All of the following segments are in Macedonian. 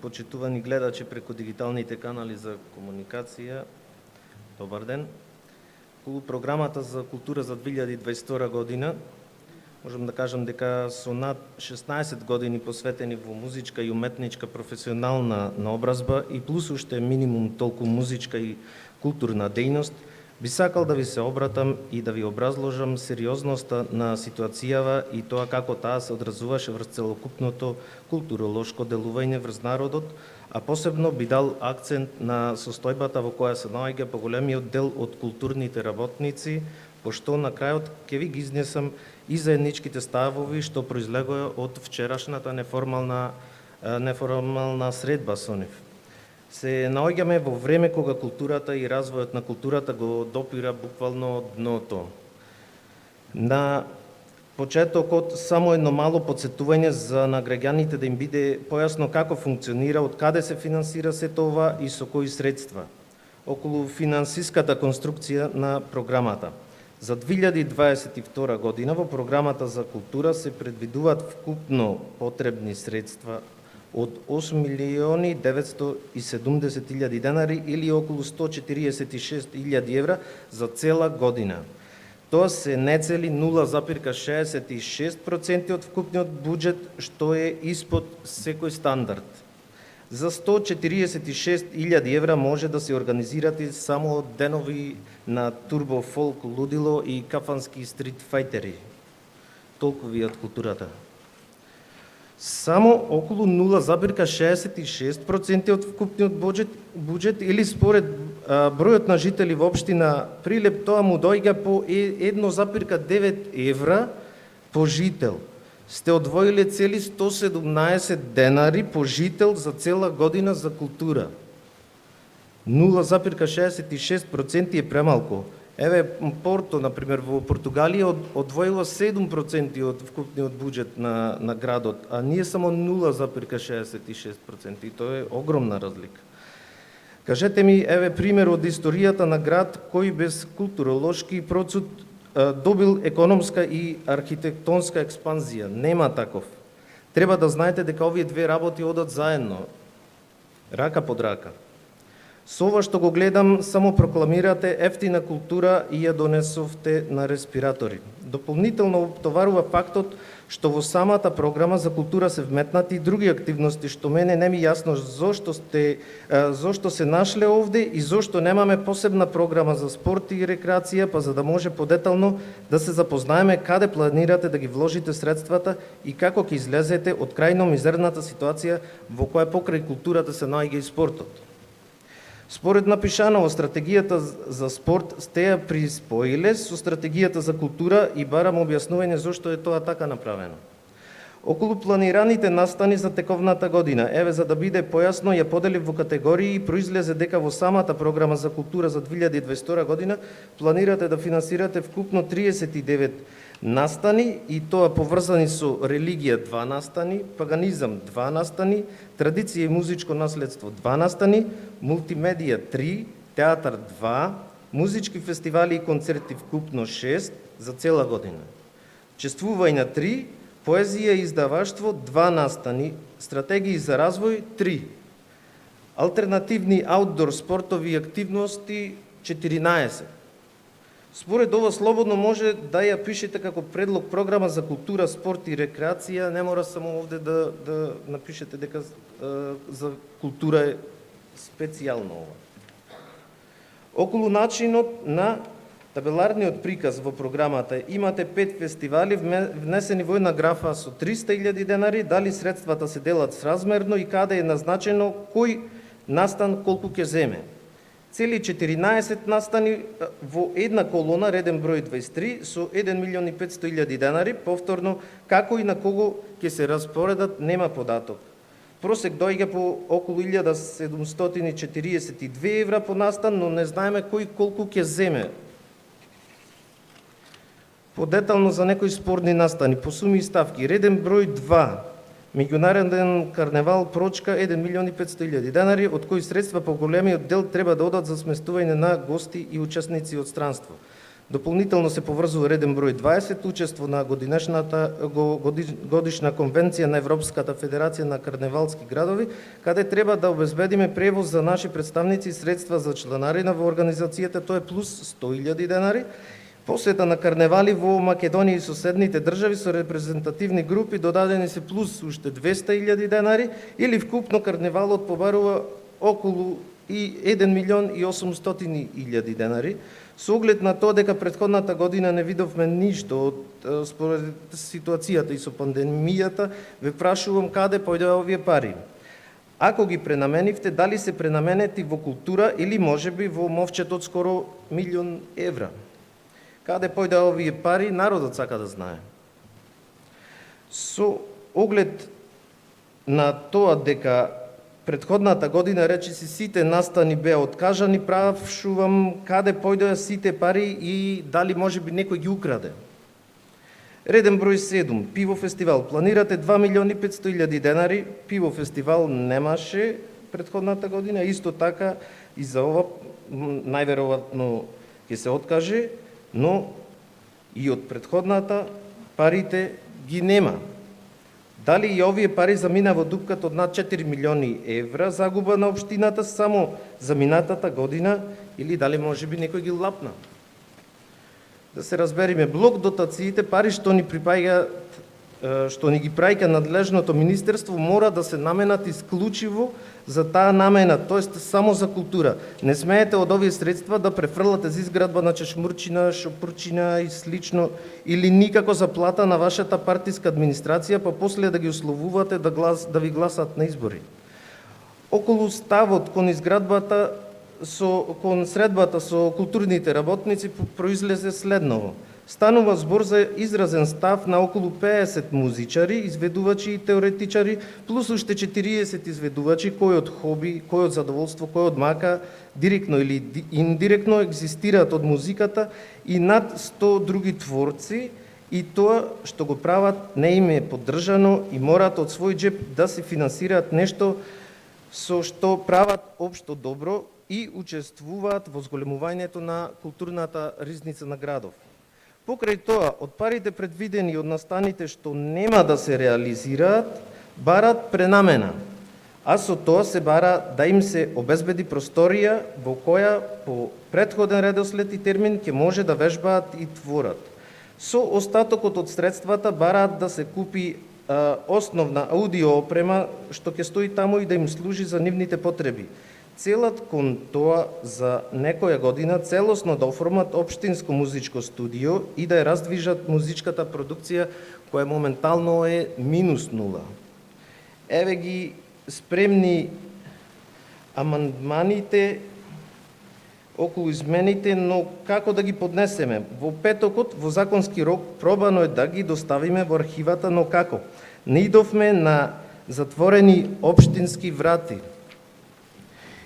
почитувани гледачи преку дигиталните канали за комуникација. Добар ден. Околу програмата за култура за 2022 година, можам да кажам дека со над 16 години посветени во музичка и уметничка професионална наобразба и плюс уште минимум толку музичка и културна дејност, би сакал да ви се обратам и да ви образложам сериозноста на ситуацијава и тоа како таа се одразуваше врз целокупното културолошко делување врз народот, а посебно би дал акцент на состојбата во која се наоѓа поголемиот дел од културните работници, пошто на крајот ќе ви ги изнесам и заедничките ставови што произлегоа од вчерашната неформална средба со нив. Се наоѓаме во време кога културата и развојот на културата го допира буквално дното. На почетокот само едно мало подсетување за на граѓаните да им биде појасно како функционира, од каде се финансира сето ова и со кои средства. Околу финансиската конструкција на програмата. За 2022 година во програмата за култура се предвидуваат вкупно потребни средства од 8.970.000 денари или околу 146.000 евра за цела година. Тоа се нецели 0,66% од вкупниот буџет, што е испод секој стандард. За 146.000 евра може да се организирате само денови на турбо фолк лудило и кафански стрит фајтери. Толку ви од културата. Само околу 0,66% од вкупниот буџет или според бројот на жители во општина Прилеп, тоа му доаѓа по 1,9 евра по жител. Сте одвоиле цели 117 денари по жител за цела година за култура. 0,66% е премалку. Еве, Порто, например, во Португалија одвоила 7% од вкупниот буџет на градот, а ние само 0,66%, и тоа е огромна разлика. Кажете ми, еве, пример од историјата на град кој без културолошки процуд добил економска и архитектонска експанзија. Нема таков. Треба да знаете дека овие две работи одат заедно, рака под рака. Со ова што го гледам, само прокламирате ефтина култура и ја донесовте на респиратори. Дополнително обтоварува фактот што во самата програма за култура се вметнати и други активности што мене не ми јасно зошто се нашле овде и зошто немаме посебна програма за спорт и рекреација, па за да може подетално да се запознаеме каде планирате да ги вложите средствата и како ќе излезете од крајно мизерната ситуација во која покрај културата се наоѓа и спортот. Според напишано во стратегијата за спорт сте ја приспоиле со стратегијата за култура и барам објаснување зошто е тоа така направено. Околу планираните настани за тековната година, еве за да биде појасно, ја поделив во категории и произлезе дека во самата програма за култура за 2022 година планирате да финансирате вкупно 39 настани и тоа поврзани со религија 2 настани, паганизам 2 настани, традиција и музичко наследство 2 настани, мултимедија 3, театар 2, музички фестивали и концерти вкупно 6 за цела година. Чествување 3, поезија и издаваштво 2 настани, стратегии за развој 3, алтернативни аутдор спортови активности 14. Според ова слободно може да ја пишете како предлог програма за култура, спорт и рекреација, не мора само овде да напишете дека за култура е специјално ова. Околу начинот на табеларниот приказ во програмата имате 5 фестивали внесени во една графа со 300.000 денари, дали средствата се делат сразмерно и каде е назначено кој настан колку ќе земе. Цели 14 настани во една колона, реден број 23, со 1.500.000 денари, повторно, како и на кого ќе се распоредат, нема податок. Просек дојде по околу 1.742 евра по настан, но не знаеме кој колку ќе земе. Подетално за некои спорни настани, по суми и ставки, реден број 2, меѓународен карневал Прочка 1.500.000 денари, од кои средства по големиот дел треба да одат за сместување на гости и учесници од странство. Дополнително се поврзува реден број 20, учество на годишна конвенција на Европската федерација на карневалски градови, каде треба да обезбедиме превоз за наши представници и средства за чланарина во организацијата, тоа е плюс 100.000 денари. Посета на карневали во Македонија и соседните држави со репрезентативни групи додадени се плюс уште 200.000 денари, или вкупно карневалот побарува околу 1.800.000 денари. Со оглед на тоа дека претходната година не видовме ништо според ситуацијата и со пандемијата, ве прашувам каде појдоа овие пари? Ако ги пренаменивте, дали се пренаменети во култура или можеби во мовчето од скоро 1.000.000 евра? Каде појдоа овие пари, народот сака да знае. Со оглед на тоа дека претходната година речиси сите настани беа откажани, прашувам каде појдоа сите пари и дали можеби некој ги украде. Реден број 7, пиво фестивал. Планирате 2.500.000 денари, пиво фестивал немаше претходната година, исто така и за ова најверојатно ќе се откаже, но и од претходната парите ги нема. Дали и овие пари замина во дупката од над 4 милиони евра загуба на општината само за минатата година, или дали можеби некој ги лапна? Да се разбериме, блок дотациите, пари што ни ги праќа надлежното министерство, мора да се наменат исклучиво за таа намена, тоест само за култура. Не смеете од овие средства да префрлате за изградба на чешмурчина, шопурчина и слично, или никако за плата на вашата партиска администрација, па после да ги условувате да ви гласат на избори. Околу ставот кон изградбата кон средбата со културните работници произлезе следново. Станува збор за изразен став на околу 50 музичари, изведувачи и теоретичари, плюс уште 40 изведувачи, кои од хоби, кои од задоволство, кои од мака, директно или индиректно екзистираат од музиката, и над 100 други творци, и тоа што го прават не им е поддржано и мораат од свој джеб да се финансираат нешто со што прават општо добро и учествуваат во зголемувањето на културната ризница на градов. Покрај тоа, од парите предвидени од настаните што нема да се реализираат, барат пренамена, а со тоа се бара да им се обезбеди просторија во која по претходен редослед и термин ќе може да вежбаат и творат. Со остатокот од средствата бараат да се купи основна аудио опрема што ќе стои таму и да им служи за нивните потреби. Целат кон тоа за некоја година целосно да оформат општинско музичко студио и да ја раздвижат музичката продукција која моментално е -0. Еве ги спремни амандманите околу измените, но како да ги поднесеме? Во петокот, во законски рок, пробано е да ги доставиме во архивата, но како? Не идовме на затворени општински врати.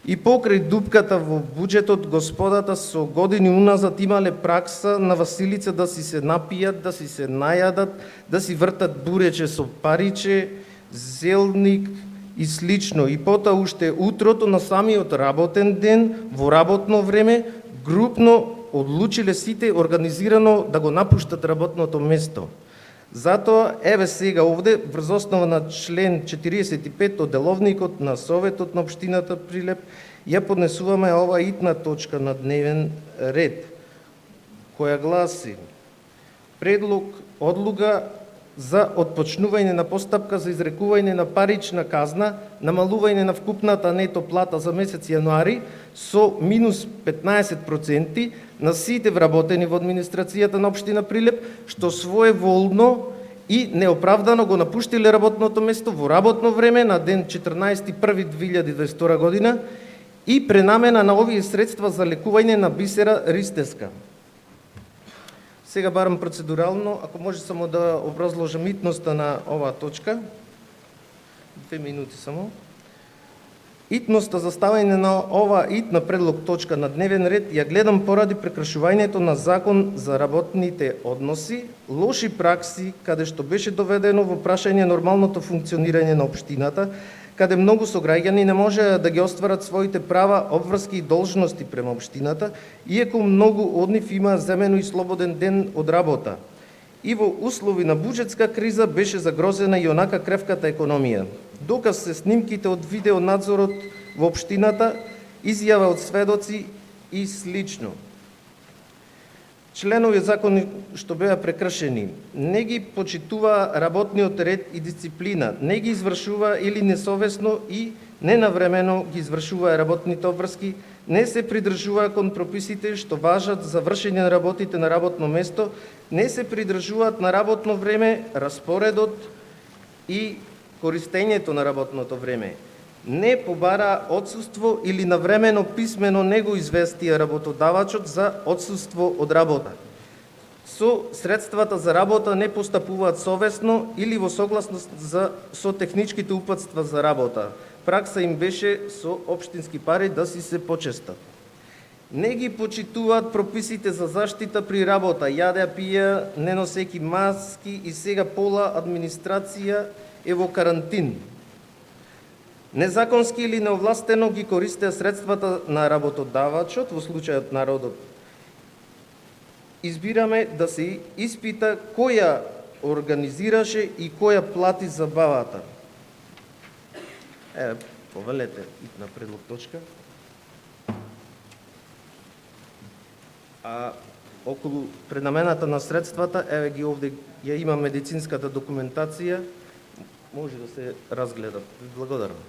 И покрај дупката во буџетот, господата со години уназад имале пракса на Василица да си се напијат, да си се најадат, да си вртат бурече со париче, зелник и слично. И потоа уште утрото на самиот работен ден, во работно време, групно одлучиле сите организирано да го напуштат работното место. Затоа, еве сега овде, врз основа на член 45 од деловникот на Советот на општината Прилеп, ја поднесуваме ова итна точка на дневен ред, која гласи: предлог одлука за отпочнување на постапка за изрекување на парична казна, намалување на вкупната нето плата за месец јануари со минус 15% на сите вработени во администрацијата на општина Прилеп, што своеволно и неоправдано го напуштиле работното место во работно време на ден 14.1.2022 година и пренамена на овие средства за лекување на Бисера Ристеска. Сега барам процедурално, ако може само да образложам итноста на оваа точка. 2 минути само. Итноста за ставање на ова итна предлог точка на дневен ред ја гледам поради прекршувањето на закон за работните односи, лоши пракси, каде што беше доведено во прашање нормалното функционирање на општината, каде многу сограѓани не можеа да ги остварат своите права, обврски и должности према општината, иако многу од нив имаа земено и слободен ден од работа. И во услови на буџетска криза беше загрозена и онака кревката економија. Доказ се снимките од видеонадзорот во општината, изјава од сведоци и слично. Членови од закони што беа прекршени не ги почитува работниот ред и дисциплина, не ги извршува или несовесно и ненавремено ги извршува работните обврски, не се придржува кон прописите што важат за вршење на работите на работно место, не се придржуваат на работно време, распоредот и користењето на работното време. Не побара отсуство или навремено писмено не го известија работодавачот за отсуство од работа. Со средствата за работа не постапуваат совесно или во согласност со техничките упатства за работа. Пракса им беше со општински пари да си се почестат. Не ги почитуваат прописите за заштита при работа, јадеа, пија, не носеки маски и сега пола администрација е во карантин. Незаконски или неовластено ги користеа средствата на работодавачот, во случајот народот. Избираме да се испита која организираше и која плати забавата. Повелете на предлог точка. А околу пренамената на средствата, ги овде ја има медицинската документација, може да се разгледа. Благодарам.